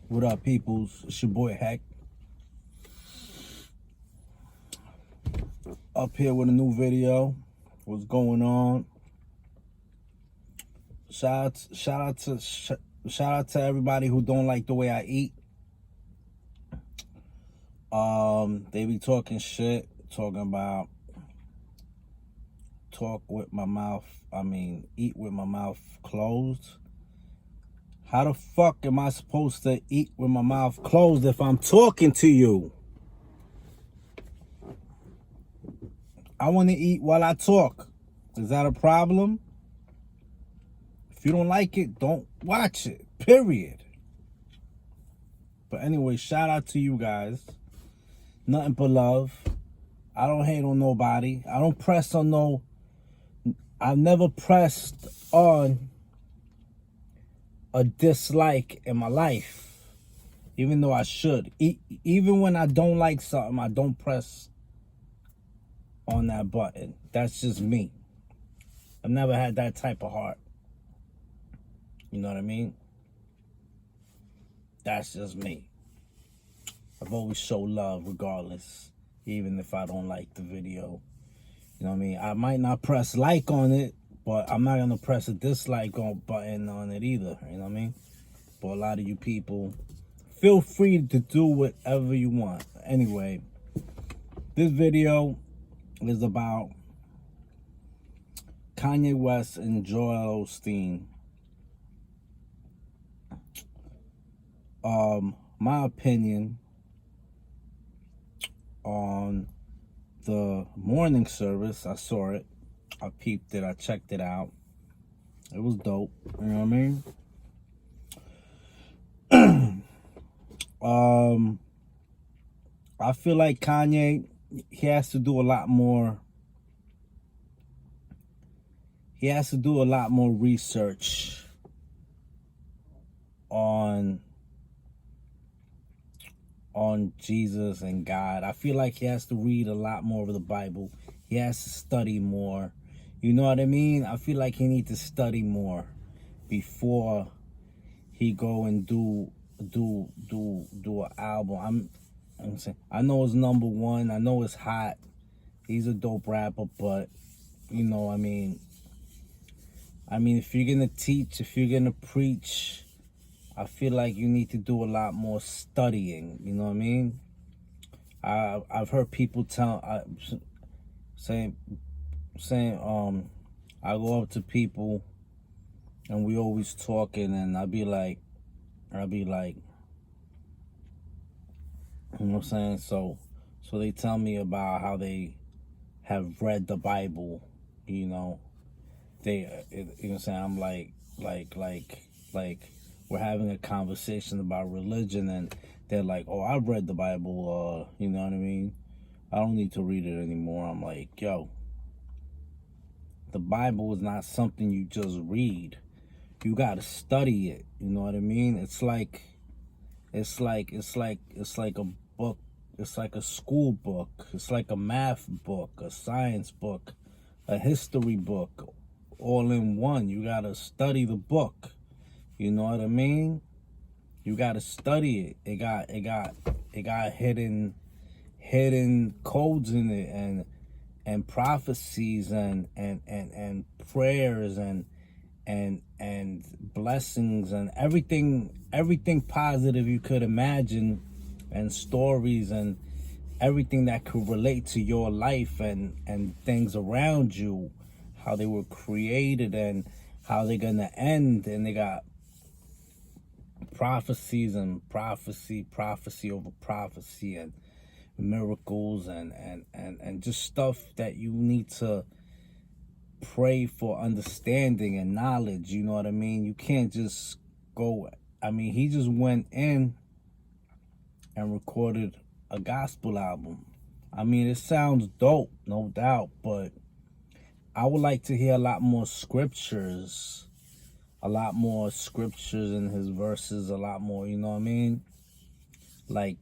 What up, peoples? It's your boy Heck. Up here with a new video. What's going on? Shout out to everybody who don't like the way I eat. They be talking shit, talking about eat with my mouth closed. How the fuck am I supposed to eat with my mouth closed if I'm talking to you? I want to eat while I talk. Is that a problem? If you don't like it, don't watch it. Period. But anyway, shout out to you guys. Nothing but love. I don't hate on nobody. I don't press on no... I've never pressed on a dislike in my life. Even though I should. Even when I don't like something, I don't press on that button. That's just me. I've never had that type of heart. You know what I mean? That's just me. I've always showed love regardless, even if I don't like the video. You know what I mean? I might not press like on it, but I'm not going to press a dislike button on it either. You know what I mean? But a lot of you people, feel free to do whatever you want. Anyway, this video is about Kanye West and Joel Osteen. My opinion on the morning service. I saw it. I peeped it. I checked it out. It was dope. You know what I mean? I feel like Kanye, he has to do a lot more. He has to do a lot more research on Jesus and God. I feel like he has to read a lot more of the Bible. He has to study more. You know what I mean? I feel like he needs to study more before he go and do an album. I'm saying, I know it's number one. I know it's hot. He's a dope rapper, but you know, I mean, if you're gonna teach, if you're gonna preach, I feel like you need to do a lot more studying. You know what I mean? I've heard people saying, I go up to people and we always talking, and I'll be like, you know what I'm saying? So they tell me about how they have read the Bible. You know, you know what I'm saying? I'm like we're having a conversation about religion, and they're like, oh, I've read the Bible, you know what I mean? I don't need to read it anymore. I'm like, yo, the Bible is not something you just read. You gotta study it. You know what I mean? It's like a book. It's like a school book. It's like a math book, a science book, a history book, all in one. You gotta study the book. You know what I mean? You gotta study it. It got hidden codes in it, and prophecies and prayers and blessings and everything positive you could imagine, and stories and everything that could relate to your life and things around you, how they were created and how they're gonna end. And they got prophecies and prophecy over prophecy, and miracles and just stuff that you need to pray for understanding and knowledge. You know what I mean? You can't just go. I mean, he just went in and recorded a gospel album. I mean, it sounds dope, no doubt, but I would like to hear a lot more scriptures in his verses, a lot more, you know what I mean? Like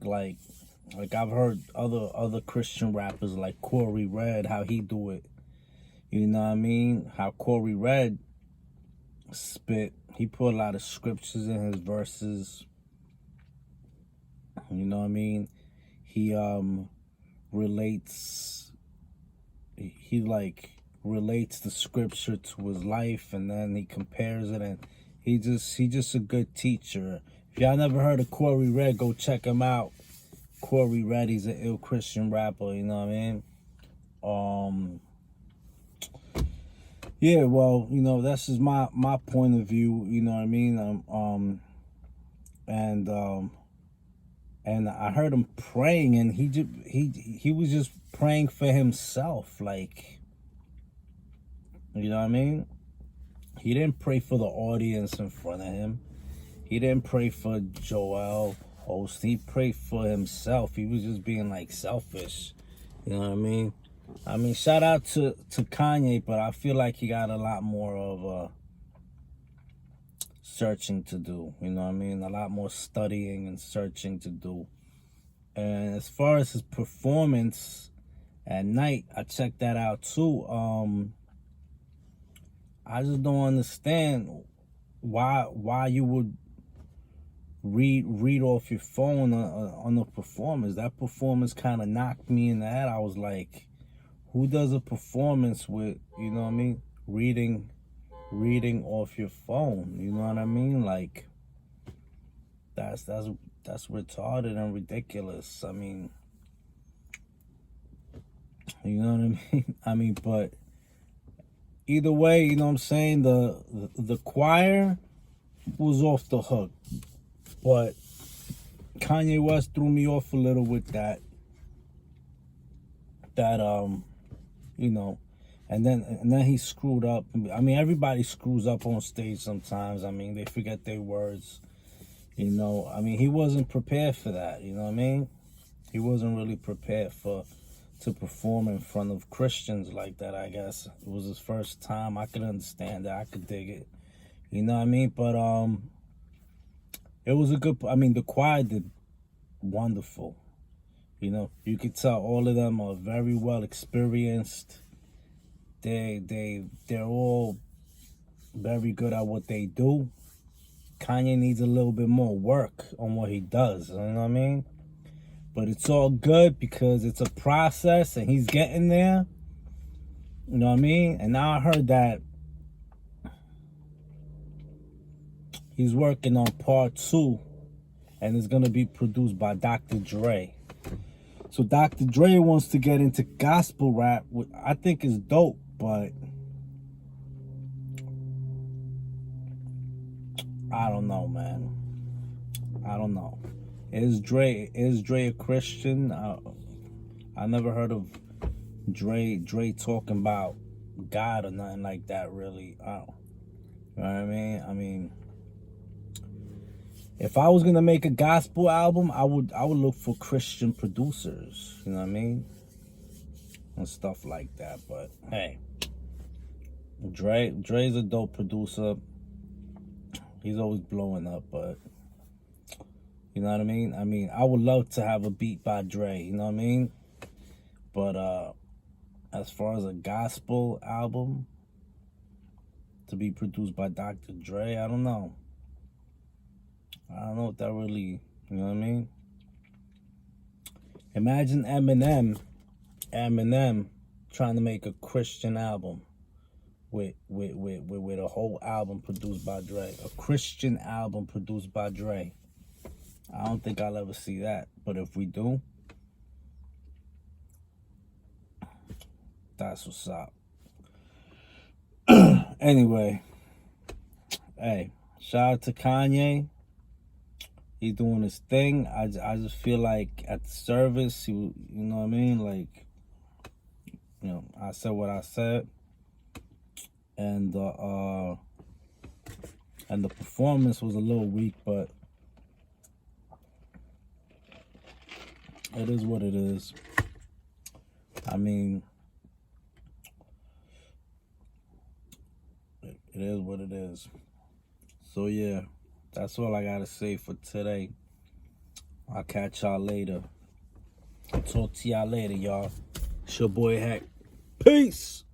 I've heard other Christian rappers like Corey Red, how he do it. You know what I mean? How Corey Red spit. He put a lot of scriptures in his verses. You know what I mean? He relates, he like relates the scripture to his life, and then he compares it, and he just a good teacher. If y'all never heard of Corey Red, go check him out. Corey Red, he's an ill Christian rapper, you know what I mean? Yeah, well, you know, that's just my point of view, you know what I mean? And I heard him praying, and he was just praying for himself, like, you know what I mean? He didn't pray for the audience in front of him. He didn't pray for Joel Osteen. He prayed for himself. He was just being like selfish, you know what I mean? I mean, shout out to Kanye, but I feel like he got a lot more of searching to do, you know what I mean? A lot more studying and searching to do. And as far as his performance at night, I checked that out too. I just don't understand why you would read off your phone on the performance. That performance kind of knocked me in the head. I was like, who does a performance with, you know what I mean, reading off your phone? You know what I mean? Like, that's retarded and ridiculous. I mean, you know what I mean? I mean, but either way, you know what I'm saying, the choir was off the hook, but Kanye West threw me off a little with that you know, and then he screwed up. I mean, everybody screws up on stage sometimes. I mean, they forget their words, you know. I mean, he wasn't prepared for that, you know what I mean? He wasn't really prepared to perform in front of Christians like that, I guess. It was his first time. I could understand that. I could dig it. You know what I mean? But it was a good, I mean, the choir did wonderful. You know, you could tell all of them are very well experienced. They're all very good at what they do. Kanye needs a little bit more work on what he does, you know what I mean? But it's all good because it's a process and he's getting there. You know what I mean? And now I heard that he's working on part 2, and it's going to be produced by Dr. Dre. So Dr. Dre wants to get into gospel rap, which I think is dope, but I don't know, man. I don't know. Is Dre a Christian? I never heard of Dre talking about God or nothing like that, really. I don't, you know what I mean? I mean, if I was gonna make a gospel album, I would look for Christian producers, you know what I mean? And stuff like that. But hey, Dre's a dope producer. He's always blowing up, but you know what I mean? I mean, I would love to have a beat by Dre, you know what I mean? But as far as a gospel album to be produced by Dr. Dre, I don't know. I don't know if that really, you know what I mean? Imagine Eminem trying to make a Christian album with a whole album produced by Dre. A Christian album produced by Dre. I don't think I'll ever see that. But if we do, that's what's up. Anyway, hey, shout out to Kanye. He's doing his thing. I just feel like at the service, you know what I mean? Like, you know, I said what I said. And the performance was a little weak, but it is what it is. I mean, it is what it is. So yeah, that's all I gotta say for today. I'll catch y'all later. Talk to y'all later, y'all. It's your boy Heck. Peace.